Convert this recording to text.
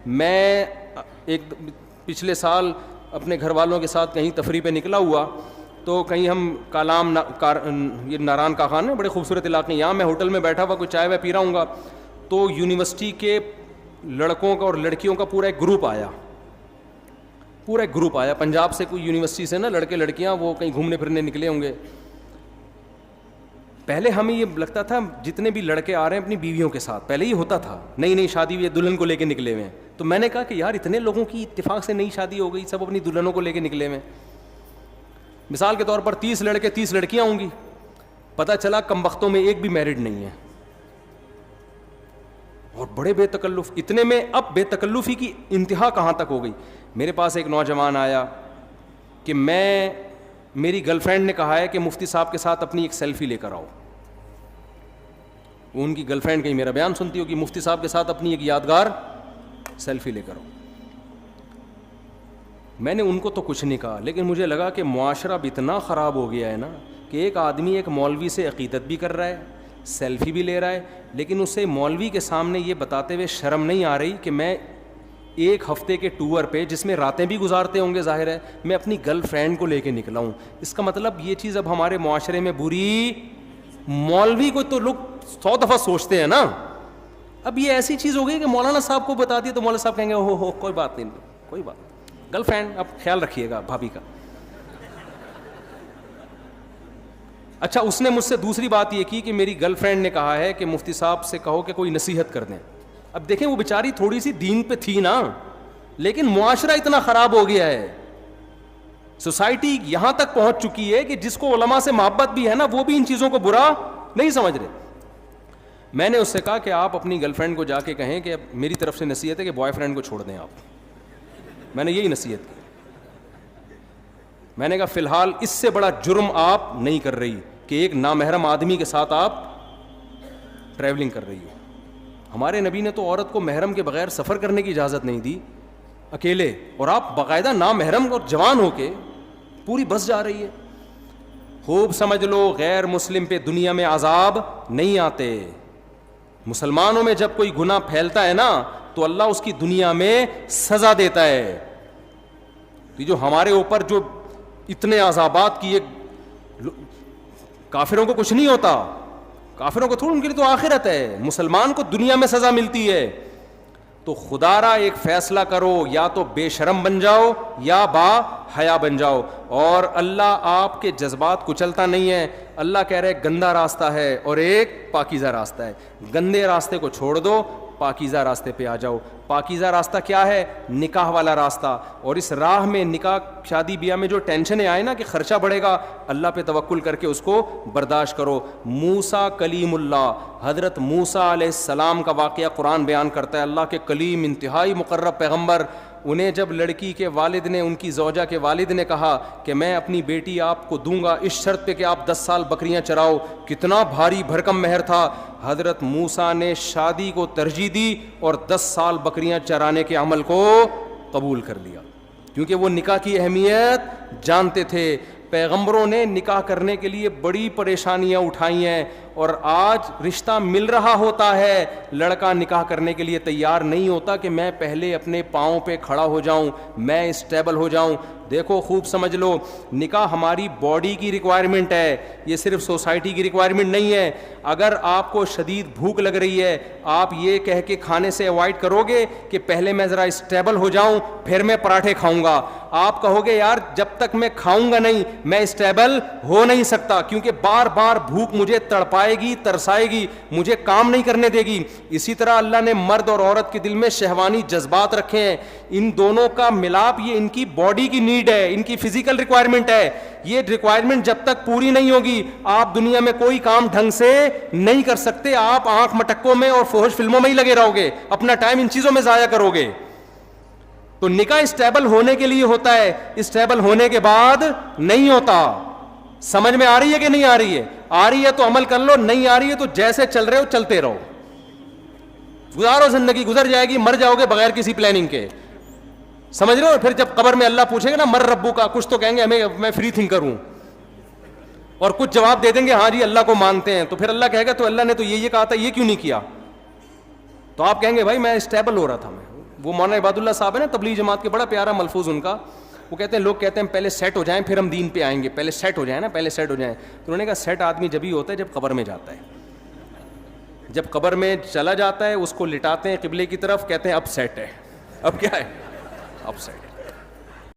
میں ایک پچھلے سال اپنے گھر والوں کے ساتھ کہیں تفریح پہ نکلا ہوا, تو کہیں ہم کالام یہ ناران کا خان ہے, بڑے خوبصورت علاقے, یہاں میں ہوٹل میں بیٹھا ہوا کوئی چائے وائے پی رہا ہوں گا, تو یونیورسٹی کے لڑکوں کا اور لڑکیوں کا پورا ایک گروپ آیا, پنجاب سے کوئی یونیورسٹی سے نا لڑکے لڑکیاں, وہ کہیں گھومنے پھرنے نکلے ہوں گے. پہلے ہمیں یہ لگتا تھا جتنے بھی لڑکے آ رہے ہیں اپنی بیویوں کے ساتھ, پہلے ہی ہوتا تھا, نئی شادی ہوئی ہے دلہن کو لے کے نکلے ہوئے ہیں. تو میں نے کہا کہ یار اتنے لوگوں کی اتفاق سے نئی شادی ہو گئی, سب اپنی دلہنوں کو لے کے نکلے ہوئے ہیں. مثال کے طور پر 30 لڑکے 30 لڑکیاں ہوں گی, پتہ چلا کم وقتوں میں ایک بھی میرڈ نہیں ہے, اور بڑے بے تکلف. اتنے میں اب بے تکلفی کی انتہا کہاں تک ہو گئی. میرے پاس ایک نوجوان آیا کہ میری گرل فرینڈ نے کہا ہے کہ مفتی صاحب کے ساتھ اپنی ایک سیلفی لے کر آؤ. ان کی گرل فرینڈ کہیں میرا بیان سنتی ہو کہ مفتی صاحب کے ساتھ اپنی ایک یادگار سیلفی لے کر آؤ. میں نے ان کو تو کچھ نہیں کہا, لیکن مجھے لگا کہ معاشرہ اب اتنا خراب ہو گیا ہے نا کہ ایک آدمی ایک مولوی سے عقیدت بھی کر رہا ہے, سیلفی بھی لے رہا ہے, لیکن اسے مولوی کے سامنے یہ بتاتے ہوئے شرم نہیں آ رہی کہ میں ایک ہفتے کے ٹور پہ, جس میں راتیں بھی گزارتے ہوں گے ظاہر ہے, میں اپنی گرل فرینڈ کو لے کے نکلا ہوں. اس کا مطلب یہ چیز اب ہمارے معاشرے میں بری, مولوی کو تو لوگ 100 دفعہ سوچتے ہیں نا, اب یہ ایسی چیز ہو گئی کہ مولانا صاحب کو بتا دی تو مولانا صاحب کہیں گے ہو کوئی بات نہیں, کوئی بات نہیں, گرل فرینڈ اب خیال رکھیے گا بھابھی کا. اچھا, اس نے مجھ سے دوسری بات یہ کی کہ میری گرل فرینڈ نے کہا ہے کہ مفتی صاحب سے کہو کہ کوئی نصیحت کر دیں. اب دیکھیں وہ بیچاری تھوڑی سی دین پہ تھی نا, لیکن معاشرہ اتنا خراب ہو گیا ہے, سوسائٹی یہاں تک پہنچ چکی ہے کہ جس کو علماء سے محبت بھی ہے نا وہ بھی ان چیزوں کو برا نہیں سمجھ رہے. میں نے اس سے کہا کہ آپ اپنی گرل فرینڈ کو جا کے کہیں کہ میری طرف سے نصیحت ہے کہ بوائے فرینڈ کو چھوڑ دیں آپ. میں نے یہی نصیحت کی. میں نے کہا فی الحال اس سے بڑا جرم آپ نہیں کر رہی کہ ایک نامحرم آدمی کے ساتھ آپ ٹریولنگ کر رہی ہو. ہمارے نبی نے تو عورت کو محرم کے بغیر سفر کرنے کی اجازت نہیں دی اکیلے, اور آپ باقاعدہ نامحرم اور جوان ہو کے پوری بس جا رہی ہے. خوب سمجھ لو, غیر مسلم پہ دنیا میں عذاب نہیں آتے. مسلمانوں میں جب کوئی گناہ پھیلتا ہے نا تو اللہ اس کی دنیا میں سزا دیتا ہے. جو ہمارے اوپر جو اتنے عذابات کیے, کافروں کو کچھ نہیں ہوتا, کافروں کو تھوڑا, ان کے لیے تو آخرت ہے, مسلمان کو دنیا میں سزا ملتی ہے. تو خدا را ایک فیصلہ کرو, یا تو بے شرم بن جاؤ یا با حیا بن جاؤ. اور اللہ آپ کے جذبات کچلتا نہیں ہے. اللہ کہہ رہے گندا راستہ ہے اور ایک پاکیزہ راستہ ہے. گندے راستے کو چھوڑ دو, پاکیزہ راستے پہ آ جاؤ. پاکیزہ راستہ کیا ہے؟ نکاح والا راستہ. اور اس راہ میں نکاح شادی بیاہ میں جو ٹینشنیں آئے نا کہ خرچہ بڑھے گا, اللہ پہ توکل کر کے اس کو برداشت کرو. موسیٰ کلیم اللہ, حضرت موسیٰ علیہ السلام کا واقعہ قرآن بیان کرتا ہے. اللہ کے کلیم, انتہائی مقرب پیغمبر, انہیں جب لڑکی کے والد نے, ان کی زوجہ کے والد نے کہا کہ میں اپنی بیٹی آپ کو دوں گا اس شرط پہ کہ آپ 10 سال بکریاں چراؤ, کتنا بھاری بھرکم مہر تھا. حضرت موسیٰ نے شادی کو ترجیح دی اور 10 سال بکریاں چرانے کے عمل کو قبول کر لیا, کیونکہ وہ نکاح کی اہمیت جانتے تھے. پیغمبروں نے نکاح کرنے کے لیے بڑی پریشانیاں اٹھائی ہیں, اور آج رشتہ مل رہا ہوتا ہے, لڑکا نکاح کرنے کے لیے تیار نہیں ہوتا کہ میں پہلے اپنے پاؤں پہ کھڑا ہو جاؤں, میں اسٹیبل ہو جاؤں. دیکھو خوب سمجھ لو, نکاح ہماری باڈی کی ریکوائرمنٹ ہے, یہ صرف سوسائٹی کی ریکوائرمنٹ نہیں ہے. اگر آپ کو شدید بھوک لگ رہی ہے, آپ یہ کہہ کے کھانے سے اوائڈ کرو گے کہ پہلے میں ذرا اسٹیبل ہو جاؤں پھر میں پراٹھے کھاؤں گا. آپ کہو گے یار جب تک میں کھاؤں گا نہیں میں اسٹیبل ہو نہیں سکتا, کیونکہ بار بار بھوک مجھے تڑپائے گی, ترسائے گی, مجھے کام نہیں کرنے دے گی. اسی طرح اللہ نے مرد اور عورت کے دل میں شہوانی جذبات رکھے ہیں, ان دونوں کا ملاپ یہ ان کی باڈی کی نیڈ ہے, ان کی فزیکل ریکوائرمنٹ ہے. یہ ریکوائرمنٹ جب تک پوری نہیں ہوگی آپ دنیا میں کوئی کام ڈھنگ سے نہیں کر سکتے. آپ آنکھ مٹکوں میں اور فحش فلموں میں ہی لگے رہو گے, اپنا ٹائم ان چیزوں میں ضائع کرو گے. تو نکاح اسٹیبل ہونے کے لیے ہوتا ہے, اسٹیبل ہونے کے بعد نہیں ہوتا. سمجھ میں آ رہی ہے کہ نہیں آ رہی ہے؟ آ رہی ہے تو عمل کر لو, نہیں آ رہی ہے تو جیسے چل رہے ہو چلتے رہو, گزارو, زندگی گزر جائے گی, مر جاؤ گے بغیر کسی پلاننگ کے. سمجھ رہے ہو؟ پھر جب قبر میں اللہ پوچھے گا نا مر ربو کا, کچھ تو کہیں گے ہمیں میں فری تھنکر ہوں, اور کچھ جواب دے دیں گے ہاں جی اللہ کو مانتے ہیں. تو پھر اللہ کہے گا تو اللہ نے تو یہ کہا تھا, یہ کیوں نہیں کیا؟ تو آپ کہیں گے بھائی میں اسٹیبل ہو رہا تھا, میں وہ مولانا عباد اللہ صاحب ہے نا تبلیغ جماعت کے, بڑا پیارا ملفوظ ان کا, وہ کہتے ہیں لوگ کہتے ہیں پہلے سیٹ ہو جائیں پھر ہم دین پہ آئیں گے, پہلے سیٹ ہو جائیں نا, پہلے سیٹ ہو جائیں. تو انہوں نے کہا سیٹ آدمی جبھی ہوتا ہے جب قبر میں جاتا ہے, جب قبر میں چلا جاتا ہے اس کو لٹاتے ہیں قبلے کی طرف, کہتے ہیں اب سیٹ ہے, اب کیا ہے, اب سیٹ ہے.